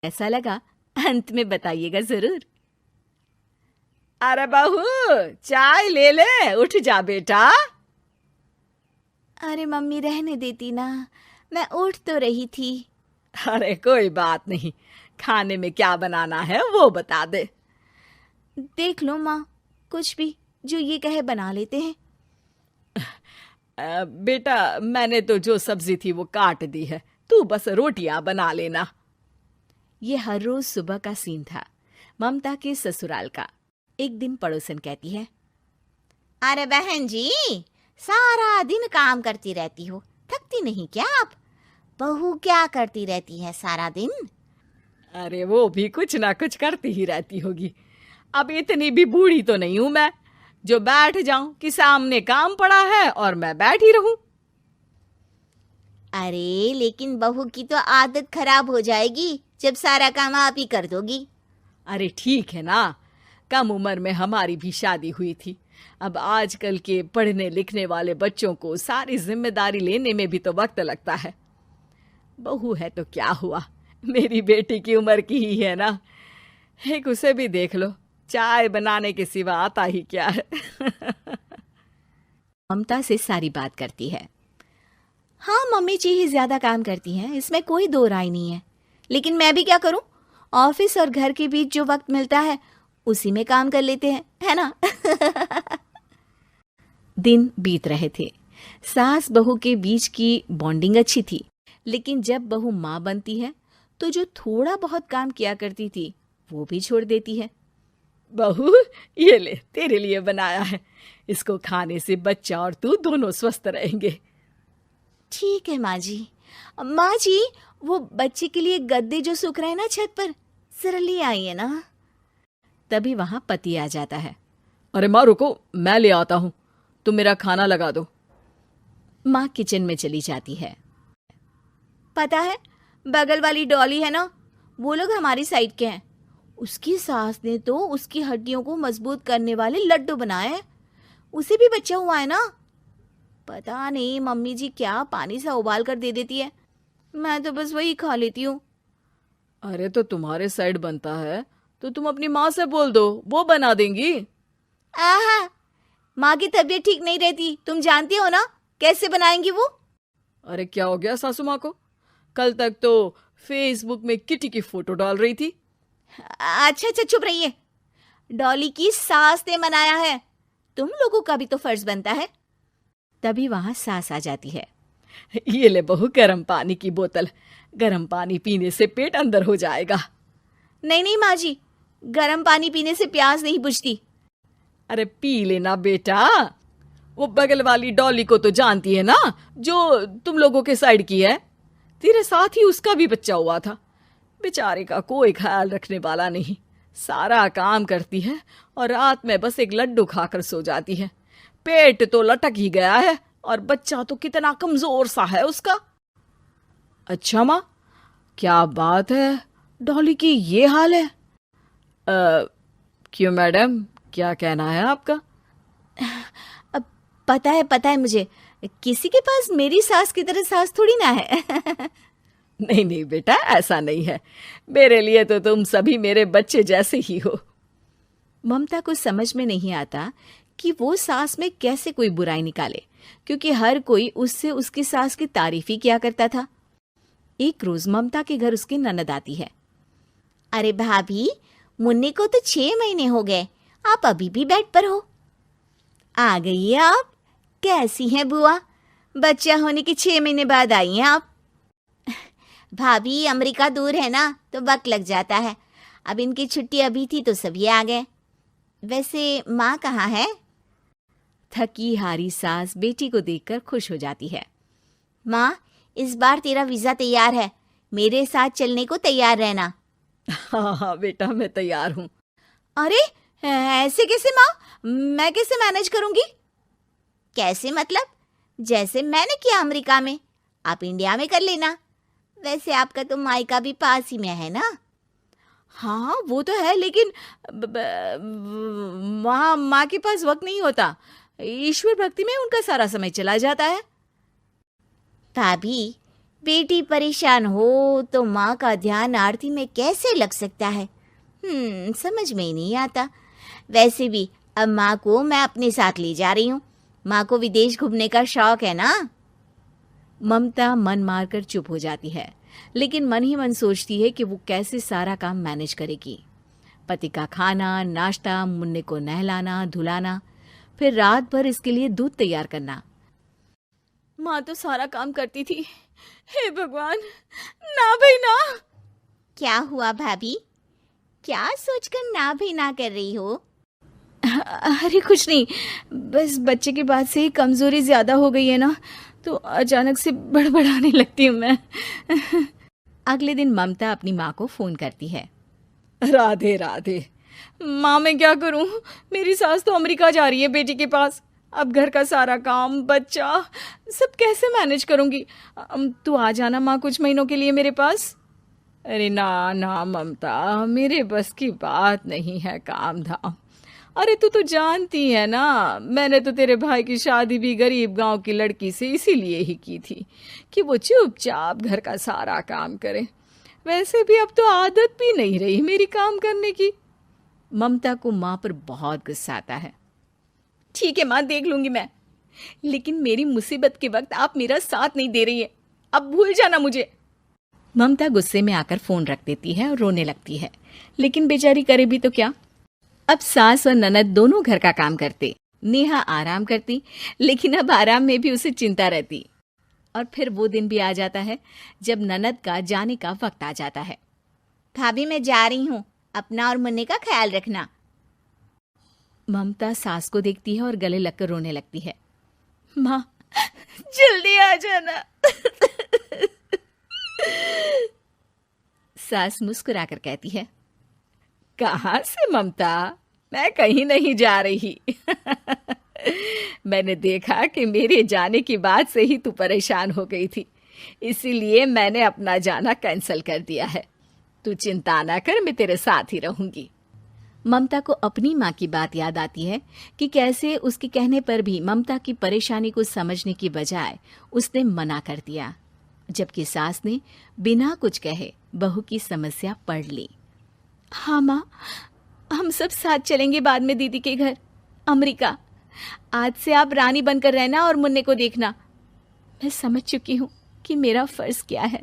ऐसा लगा अंत में बताइएगा जरूर। अरे बहू, चाय ले ले, उठ जा बेटा। अरे मम्मी रहने देती ना, मैं उठ तो रही थी। अरे कोई बात नहीं, खाने में क्या बनाना है वो बता दे। देख लो माँ, कुछ भी जो ये कहे बना लेते हैं। बेटा, मैंने तो जो सब्जी थी वो काट दी है, तू बस रोटियां बना लेना। ये हर रोज सुबह का सीन था ममता के ससुराल का। एक दिन पड़ोसन कहती है, अरे बहन जी, सारा दिन काम करती रहती हो, थकती नहीं क्या आप? बहू क्या करती रहती है सारा दिन? अरे वो भी कुछ ना कुछ करती ही रहती होगी। अब इतनी भी बूढ़ी तो नहीं हूं मैं जो बैठ जाऊं कि सामने काम पड़ा है और मैं बैठ ही रहूं। अरे लेकिन बहू की तो आदत खराब हो जाएगी जब सारा काम आप ही कर दोगी। अरे ठीक है ना, कम उम्र में हमारी भी शादी हुई थी। अब आजकल के पढ़ने लिखने वाले बच्चों को सारी जिम्मेदारी लेने में भी तो वक्त लगता है। बहू है तो क्या हुआ, मेरी बेटी की उम्र की ही है ना। एक उसे भी देख लो, चाय बनाने के सिवा आता ही क्या है। ममता से सारी बात करती है। हाँ, मम्मी जी ही ज्यादा काम करती हैं, इसमें कोई दो राय नहीं है। लेकिन मैं भी क्या करूं, ऑफिस और घर के बीच जो वक्त मिलता है उसी में काम कर लेते हैं, है ना। दिन बीत रहे थे। सास बहू के बीच की बॉन्डिंग अच्छी थी, लेकिन जब बहू माँ बनती है तो जो थोड़ा बहुत काम किया करती थी वो भी छोड़ देती है। बहू, ये ले, तेरे लिए बनाया है। इसको खाने से बच्चा और तू दोनों स्वस्थ रहेंगे। ठीक है माँ जी। माँ जी, वो बच्चे के लिए गद्दे जो सूख रहे हैं ना छत पर, जरा ले आइए ना। तभी वहां पति आ जाता है। अरे माँ रुको, मैं ले आता हूँ, तुम मेरा खाना लगा दो। माँ किचन में चली जाती है। पता है, बगल वाली डॉली है ना, वो लोग हमारी साइड के हैं। उसकी सास ने तो उसकी हड्डियों को मजबूत करने वाले लड्डू बनाए हैं। उसे भी बच्चा हुआ है ना। पता नहीं मम्मी जी क्या पानी सा उबाल कर दे देती है, मैं तो बस वही खा लेती हूँ। अरे तो तुम्हारे साइड बनता है तो तुम अपनी माँ से बोल दो, वो बना देंगी। आहा, माँ की तबीयत ठीक नहीं रहती, तुम जानती हो ना, कैसे बनाएंगी वो। अरे क्या हो गया सासू माँ को? कल तक तो फेसबुक में किटी की फोटो डाल रही थी। अच्छा अच्छा, चुप रहिए। डॉली की सास ने मनाया है, तुम लोगों का भी तो फर्ज बनता है। तभी वहां सास आ जाती है। ये ले बहू, गर्म पानी की बोतल, गर्म पानी पीने से पेट अंदर हो जाएगा। नहीं नहीं माँ जी, गर्म पानी पीने से प्यास नहीं बुझती। अरे पी लेना बेटा। वो बगल वाली डॉली को तो जानती है ना, जो तुम लोगों के साइड की है। तेरे साथ ही उसका भी बच्चा हुआ था। बेचारे का कोई ख्याल रखने वाला नहीं, सारा काम करती है और रात में बस एक लड्डू खाकर सो जाती है। पेट तो लटक ही गया है और बच्चा तो कितना कमजोर सा है उसका। अच्छा माँ, क्या बात है, डॉली की ये हाल है? क्यों मैडम, क्या कहना है आपका? अब पता है मुझे, किसी के पास मेरी सास की तरह सास थोड़ी ना है। नहीं नहीं बेटा, ऐसा नहीं है। मेरे लिए तो तुम सभी मेरे बच्चे जैसे ही हो। ममता को समझ में नहीं आता कि वो सास में कैसे कोई बुराई निकाले, क्योंकि हर कोई उससे उसकी सास की तारीफ ही किया करता था। एक रोज ममता के घर उसकी ननद आती है। अरे भाभी, मुन्नी को तो 6 महीने हो गए, आप अभी भी बेड पर हो। आ गई है आप। कैसी हैं बुआ? बच्चा होने के 6 महीने बाद आई हैं आप। भाभी, अमेरिका दूर है ना, तो वक्त लग जाता है। अब इनकी छुट्टी अभी थी तो सभी आ गए। वैसे माँ कहाँ है? थकी हारी सास बेटी को देखकर खुश हो जाती है। माँ, इस बार तेरा वीजा तैयार है, मेरे साथ चलने को तैयार रहना। हाँ हाँ बेटा, मैं तैयार हूँ। अरे ऐसे कैसे माँ, मैं कैसे मैनेज करूंगी? कैसे मतलब? जैसे मैंने किया अमेरिका में, आप इंडिया में कर लेना। वैसे आपका तो मायका भी पास ही में है ना। हाँ वो तो है, लेकिन वहाँ माँ के पास वक्त नहीं होता। ईश्वर भक्ति में उनका सारा समय चला जाता है। भाभी, बेटी परेशान हो तो माँ का ध्यान आरती में कैसे लग सकता है? समझ में ही नहीं आता। वैसे भी अब माँ को मैं अपने साथ ले जा रही हूँ। माँ को विदेश घूमने का शौक है ना। ममता मन मारकर चुप हो जाती है, लेकिन मन ही मन सोचती है कि वो कैसे सारा काम मैनेज करेगी। पति का खाना, नाश्ता, मुन्ने को नहलाना, धुलाना, फिर रात भर इसके लिए दूध तैयार करना। माँ तो सारा काम करती थी। हे भगवान, ना भाई ना। क्या हुआ भाभी? क्या सोचकर ना भी ना कर रही हो? अरे कुछ नहीं, बस बच्चे के बाद से ही कमजोरी ज्यादा हो गई है ना, तो अचानक से बड़बड़ाने लगती हूँ मैं। अगले दिन ममता अपनी माँ को फोन करती है। राधे राधे। माँ मैं क्या करूँ, मेरी सास तो अमेरिका जा रही है बेटी के पास। अब घर का सारा काम, बच्चा, सब कैसे मैनेज करूँगी। तू आ जाना माँ कुछ महीनों के लिए मेरे पास। अरे ना ना ममता, मेरे बस की बात नहीं है काम धाम। अरे तू तो जानती है ना, मैंने तो तेरे भाई की शादी भी गरीब गांव की लड़की से इसीलिए ही की थी कि वो चुपचाप घर का सारा काम करे। वैसे भी अब तो आदत भी नहीं रही मेरी काम करने की। ममता को माँ पर बहुत गुस्सा आता है। ठीक है माँ, देख लूंगी मैं, लेकिन मेरी मुसीबत के वक्त आप मेरा साथ नहीं दे रही है। अब भूल जाना मुझे। ममता गुस्से में आकर फोन रख देती है और रोने लगती है, लेकिन बेचारी करे भी तो क्या। अब सास और ननद दोनों घर का काम करते, नेहा आराम करती, लेकिन अब आराम में भी उसे चिंता रहती। और फिर वो दिन भी आ जाता है जब ननद का जाने का वक्त आ जाता है। भाभी मैं जा रही हूँ, अपना और मुन्ने का ख्याल रखना। ममता सास को देखती है और गले लगकर रोने लगती है। माँ जल्दी आ जाना। सास मुस्कुराकर कहती है, कहाँ से ममता, मैं कहीं नहीं जा रही। मैंने देखा कि मेरे जाने की बात से ही तू परेशान हो गई थी, इसीलिए मैंने अपना जाना कैंसिल कर दिया है। तू चिंता ना कर, मैं तेरे साथ ही रहूंगी। ममता को अपनी माँ की बात याद आती है कि कैसे उसके कहने पर भी ममता की परेशानी को समझने की बजाय उसने मना कर दिया, जबकि सास ने बिना कुछ कहे बहू की समस्या पढ़ ली। हाँ माँ, हम सब साथ चलेंगे बाद में दीदी के घर अमेरिका। आज से आप रानी बनकर रहना और मुन्ने को देखना। मैं समझ चुकी हूँ कि मेरा फर्ज क्या है।